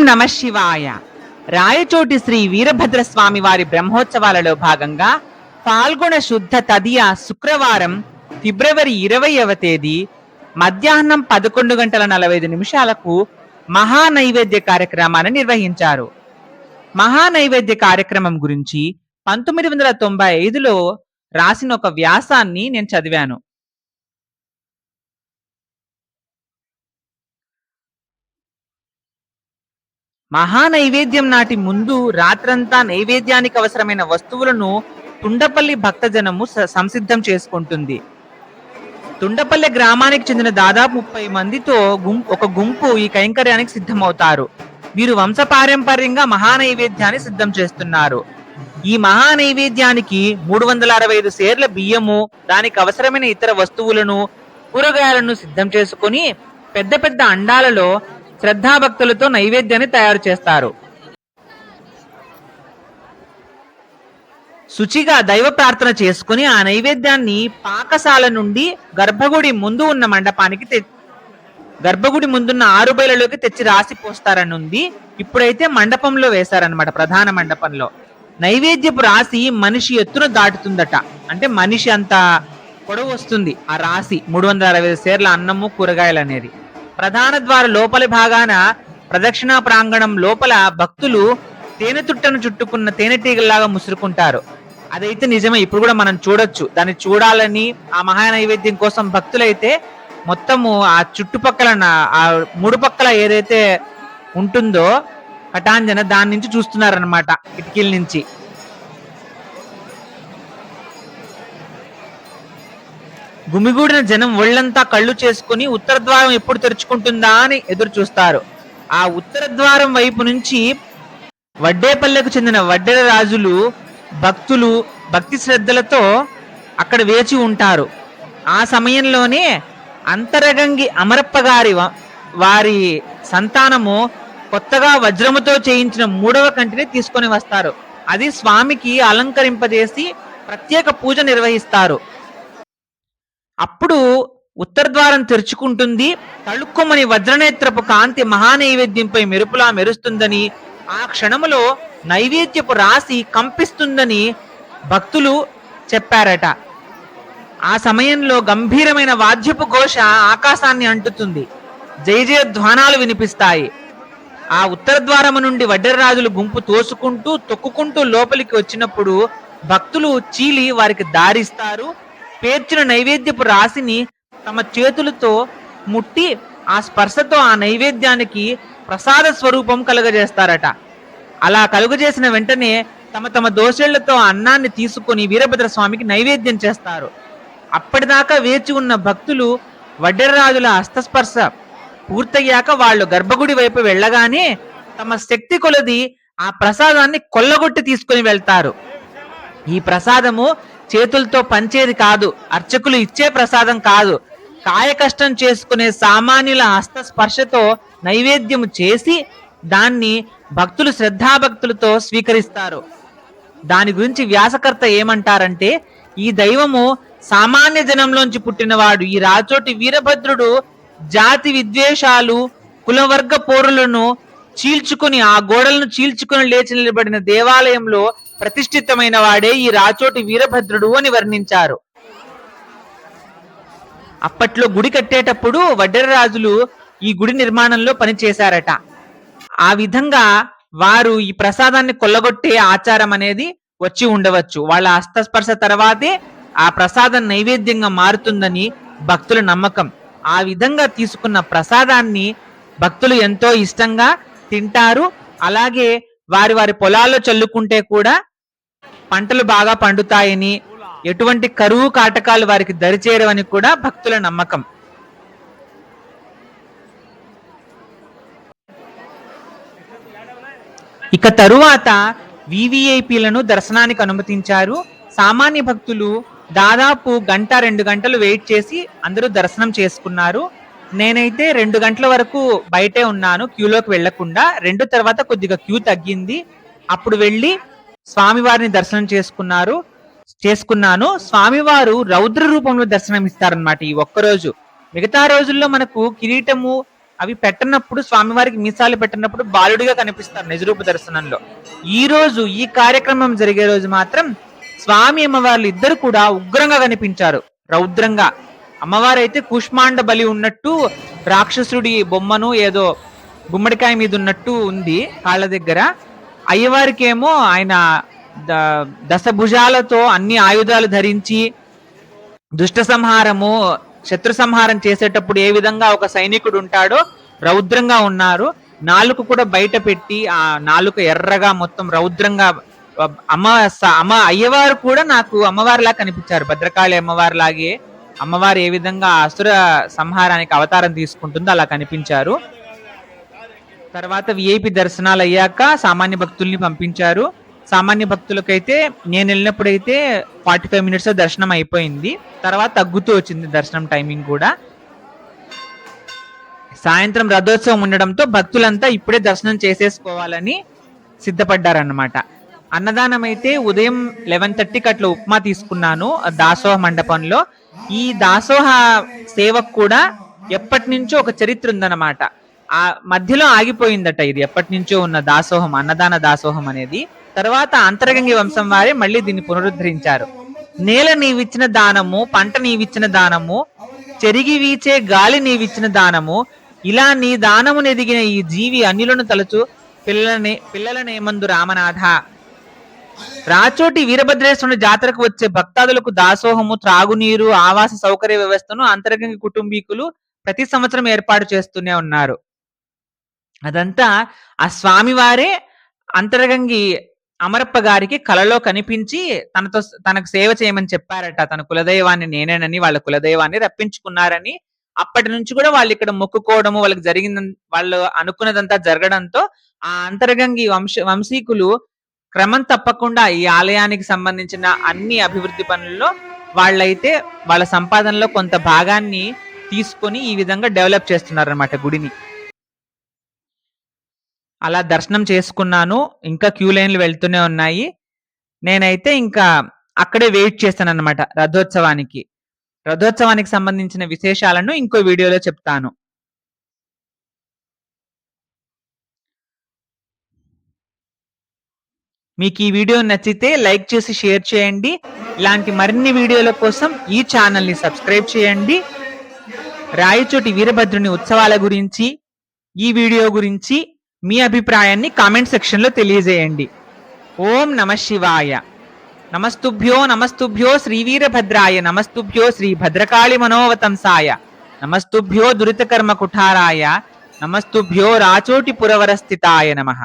నమః శివాయ. రాయచోటి శ్రీ వీరభద్రస్వామి వారి బ్రహ్మోత్సవాలలో భాగంగా పాల్గొన శుద్ధ తదియ శుక్రవారం ఫిబ్రవరి 20వ తేదీ మధ్యాహ్నం 11:45 మహానైవేద్య కార్యక్రమాన్ని నిర్వహించారు. మహానైవేద్య కార్యక్రమం గురించి 1995లో రాసిన ఒక వ్యాసాన్ని నేను చదివాను. మహానైవేద్యం నాటి ముందు రాత్రంతా నైవేద్యానికి అవసరమైన వస్తువులను తుండపల్లి భక్తజనము సంసిద్ధం చేసుకుంటుంది. తుండపల్లి గ్రామానికి చెందిన దాదాపు 30 మందితో ఒక గుంపు ఈ కైంకర్యానికి సిద్ధమవుతారు. వీరు వంశపారంపర్యంగా మహానైవేద్యాన్ని సిద్ధం చేస్తున్నారు. ఈ మహానైవేద్యానికి 365 సేర్ల బియ్యము, దానికి అవసరమైన ఇతర వస్తువులను, కూరగాయలను సిద్ధం చేసుకుని పెద్ద పెద్ద అండాలలో శ్రద్ధాభక్తులతో నైవేద్యాన్ని తయారు చేస్తారు. శుచిగా దైవ ప్రార్థన చేసుకుని ఆ నైవేద్యాన్ని పాకశాల నుండి గర్భగుడి ముందు ఉన్న మండపానికి గర్భగుడి ముందున్న 6 బయలలోకి తెచ్చి రాసి పోస్తారనుంది. ఇప్పుడైతే మండపంలో వేశారనమాట. ప్రధాన మండపంలో నైవేద్యపు రాశి మనిషి ఎత్తున దాటుతుందట. అంటే మనిషి అంత పొడవు వస్తుంది ఆ రాశి. 365 సేర్ల అన్నము, కూరగాయలు అనేది. ప్రధాన ద్వార లోపలి భాగాన ప్రదక్షిణా ప్రాంగణం లోపల భక్తులు తేనె తుట్టను చుట్టుకున్న తేనెటీగల్లాగా ముసురుకుంటారు. అదైతే నిజమే. ఇప్పుడు కూడా మనం చూడొచ్చు. దాన్ని చూడాలని ఆ మహానైవేద్యం కోసం భక్తులైతే మొత్తము ఆ చుట్టుపక్కల ఆ 3 పక్కల ఏదైతే ఉంటుందో కటాంజన, దాని నుంచి చూస్తున్నారనమాట, కిటికీల నుంచి. గుమిగూడిన జనం ఒళ్ళంతా కళ్ళు చేసుకుని ఉత్తర ద్వారం ఎప్పుడు తెరుచుకుంటుందా అని ఎదురు చూస్తారు. ఆ ఉత్తర ద్వారం వైపు నుంచి వడ్డేపల్లెకు చెందిన వడ్డెర రాజులు, భక్తులు భక్తి శ్రద్ధలతో అక్కడ వేచి ఉంటారు. ఆ సమయంలోనే అంతరగంగి అమరప్ప గారి వారి సంతానము కొత్తగా వజ్రముతో చేయించిన 3వ కంటిని తీసుకొని వస్తారు. అది స్వామికి అలంకరింపజేసి ప్రత్యేక పూజ నిర్వహిస్తారు. అప్పుడు ఉత్తర ద్వారం తెరుచుకుంటుంది. తళుక్కుమని వజ్రనేత్రపు కాంతి మహానైవేద్యంపై మెరుపులా మెరుస్తుందని, ఆ క్షణములో నైవేద్యపు రాశి కంపిస్తుందని భక్తులు చెప్పారట. ఆ సమయంలో గంభీరమైన వాద్యపు ఘోష ఆకాశాన్ని అంటుతుంది. జయ జయ ధ్వానాలు వినిపిస్తాయి. ఆ ఉత్తర ద్వారము నుండి వడ్డెరరాజులు గుంపు తోసుకుంటూ తొక్కుకుంటూ లోపలికి వచ్చినప్పుడు భక్తులు చీలి వారికి దారిస్తారు. పేర్చిన నైవేద్యపు రాశిని తమ చేతులతో ముట్టి ఆ స్పర్శతో ఆ నైవేద్యానికి ప్రసాద స్వరూపం కలుగజేస్తారట. అలా కలుగజేసిన వెంటనే తమ తమ దోషేళ్లతో అన్నాన్ని తీసుకొని వీరభద్రస్వామికి నైవేద్యం చేస్తారు. అప్పటిదాకా వేచి ఉన్న భక్తులు వడ్డెరరాజుల హస్తస్పర్శ పూర్తయ్యాక వాళ్ళు గర్భగుడి వైపు వెళ్ళగానే తమ శక్తి కొలది ఆ ప్రసాదాన్ని కొల్లగొట్టి తీసుకుని వెళ్తారు. ఈ ప్రసాదము చేతులతో పంచేది కాదు, అర్చకులు ఇచ్చే ప్రసాదం కాదు. కాయ కష్టం చేసుకునే సామాన్యుల హస్తస్పర్శతో నైవేద్యము చేసి దాన్ని భక్తులు శ్రద్ధాభక్తులతో స్వీకరిస్తారు. దాని గురించి వ్యాసకర్త ఏమంటారంటే, ఈ దైవము సామాన్య జనంలోంచి పుట్టినవాడు. ఈ రాచోటి వీరభద్రుడు జాతి విద్వేషాలు, కులవర్గ పోరులను చీల్చుకుని, ఆ గోడలను చీల్చుకుని లేచి నిలబడిన దేవాలయంలో ప్రతిష్ఠితమైన వాడే ఈ రాచోటి వీరభద్రుడు అని వర్ణించారు. అప్పట్లో గుడి కట్టేటప్పుడు వడ్డెరరాజులు ఈ గుడి నిర్మాణంలో పనిచేశారట. ఆ విధంగా వారు ఈ ప్రసాదాన్ని కొల్లగొట్టే ఆచారం అనేది వచ్చి ఉండవచ్చు. వాళ్ళ హస్తస్పర్శ తర్వాతే ఆ ప్రసాదం నైవేద్యంగా మారుతుందని భక్తుల నమ్మకం. ఆ విధంగా తీసుకున్న ప్రసాదాన్ని భక్తులు ఎంతో ఇష్టంగా తింటారు. అలాగే వారి వారి పొలాల్లో చల్లుకుంటే కూడా పంటలు బాగా పండుతాయని, ఎటువంటి కరువు కాటకాలు వారికి దరిచేరవని కూడా భక్తుల నమ్మకం. ఇక తరువాత వివిఐపీలను దర్శనానికి అనుమతించారు. సామాన్య భక్తులు దాదాపు 1-2 గంటలు వెయిట్ చేసి అందరూ దర్శనం చేసుకున్నారు. నేనైతే 2 గంటల వరకు బయటే ఉన్నాను, క్యూలోకి వెళ్లకుండా. 2 తర్వాత కొద్దిగా క్యూ తగ్గింది. అప్పుడు వెళ్ళి స్వామివారిని దర్శనం చేసుకున్నాను. స్వామివారు రౌద్ర రూపంలో దర్శనం ఇస్తారనమాట ఈ ఒక్కరోజు. మిగతా రోజుల్లో మనకు కిరీటము, అవి పెట్టనప్పుడు, స్వామివారికి మీసాలు పెట్టినప్పుడు బాలుడిగా కనిపిస్తారు నిజరూప దర్శనంలో. ఈ రోజు ఈ కార్యక్రమం జరిగే రోజు మాత్రం స్వామి అమ్మవార్లు ఇద్దరు కూడా ఉగ్రంగా కనిపించారు, రౌద్రంగా. అమ్మవారైతే కూష్మాండ బలి ఉన్నట్టు రాక్షసుడి బొమ్మను ఏదో గుమ్మడికాయ మీద ఉన్నట్టు ఉంది కాళ్ళ దగ్గర. అయ్యవారికి ఏమో ఆయన దశభుజాలతో అన్ని ఆయుధాలు ధరించి దుష్ట సంహారము, శత్రు సంహారం చేసేటప్పుడు ఏ విధంగా ఒక సైనికుడు ఉంటాడో రౌద్రంగా ఉన్నారు. నాలుక కూడా బయట పెట్టి ఆ నాలుక ఎర్రగా మొత్తం రౌద్రంగా. అమ్మ అయ్యవారు కూడా నాకు అమ్మవారిలా కనిపించారు, భద్రకాళి అమ్మవారి లాగే. అమ్మవారు ఏ విధంగా అసుర సంహారానికి అవతారం తీసుకుంటుందో అలా కనిపించారు. తర్వాత విఐపి దర్శనాలు అయ్యాక సామాన్య భక్తుల్ని పంపించారు. సామాన్య భక్తులకైతే నేను వెళ్ళినప్పుడైతే 45 మినిట్స్ దర్శనం అయిపోయింది. తర్వాత తగ్గుతూ వచ్చింది దర్శనం టైమింగ్ కూడా. సాయంత్రం రథోత్సవం ఉండడంతో భక్తులంతా ఇప్పుడే దర్శనం చేసేసుకోవాలని సిద్ధపడ్డారన్నమాట. అన్నదానం అయితే ఉదయం 11:30కి అట్లా ఉప్మా తీసుకున్నాను దాసోహ మండపంలో. ఈ దాసోహ సేవకు కూడా ఎప్పటి నుంచో ఒక చరిత్ర ఉందన్నమాట. ఆ మధ్యలో ఆగిపోయిందట ఇది, ఎప్పటి నుంచో ఉన్న దాసోహం, అన్నదాన దాసోహం అనేది. తర్వాత అంతరగంగి వంశం వారే మళ్ళీ దీన్ని పునరుద్ధరించారు. నేల నీవిచ్చిన దానము, పంట నీవిచ్చిన దానము, చెరిగి వీచే గాలి నీవిచ్చిన దానము, ఇలా నీ దానమును ఎదిగిన ఈ జీవి అన్యులను తలచు పిల్లలనేమందు రామనాథ. రాచోటి వీరభద్రేశ్వరుని జాతరకు వచ్చే భక్తాదులకు దాసోహము, త్రాగునీరు, ఆవాస సౌకర్య వ్యవస్థను అంతరగంగి కుటుంబీకులు ప్రతి సంవత్సరం ఏర్పాటు చేస్తూనే ఉన్నారు. అదంతా ఆ స్వామివారే అంతరగంగి అమరప్ప గారికి కలలో కనిపించి తనకు సేవ చేయమని చెప్పారట. తన కులదైవాన్ని నేనేనని, వాళ్ళ కులదైవాన్ని రప్పించుకున్నారని. అప్పటి నుంచి కూడా వాళ్ళు ఇక్కడ మొక్కుకోవడము, వాళ్ళకి వాళ్ళు అనుకున్నదంతా జరగడంతో ఆ అంతరగంగి వంశీకులు క్రమం తప్పకుండా ఈ ఆలయానికి సంబంధించిన అన్ని అభివృద్ధి పనుల్లో వాళ్ళైతే వాళ్ళ సంపాదనలో కొంత భాగాన్ని తీసుకొని ఈ విధంగా డెవలప్ చేస్తున్నారన్నమాట గుడిని. అలా దర్శనం చేసుకున్నాను. ఇంకా క్యూ లైన్లు వెళ్తూనే ఉన్నాయి. నేనైతే ఇంకా అక్కడే వెయిట్ చేస్తాను అన్నమాట రథోత్సవానికి. రథోత్సవానికి సంబంధించిన విశేషాలను ఇంకో వీడియోలో చెప్తాను. మీకు ఈ వీడియో నచ్చితే లైక్ చేసి షేర్ చేయండి. ఇలాంటి మరిన్ని వీడియోల కోసం ఈ ఛానల్ని సబ్స్క్రైబ్ చేయండి. రాయచోటి వీరభద్రుని ఉత్సవాల గురించి, ఈ వీడియో గురించి మీ అభిప్రాయాన్ని కామెంట్ సెక్షన్లో తెలియజేయండి. ఓం నమః శివాయ. నమస్తుభ్యో శ్రీవీరభద్రాయ, నమస్తుభ్యో శ్రీ భద్రకాళి మనోవతంసాయ, నమస్తుభ్యో దురితకర్మ కుఠారాయ, నమస్తుభ్యో రాచోటి పురవరస్థితాయ నమః.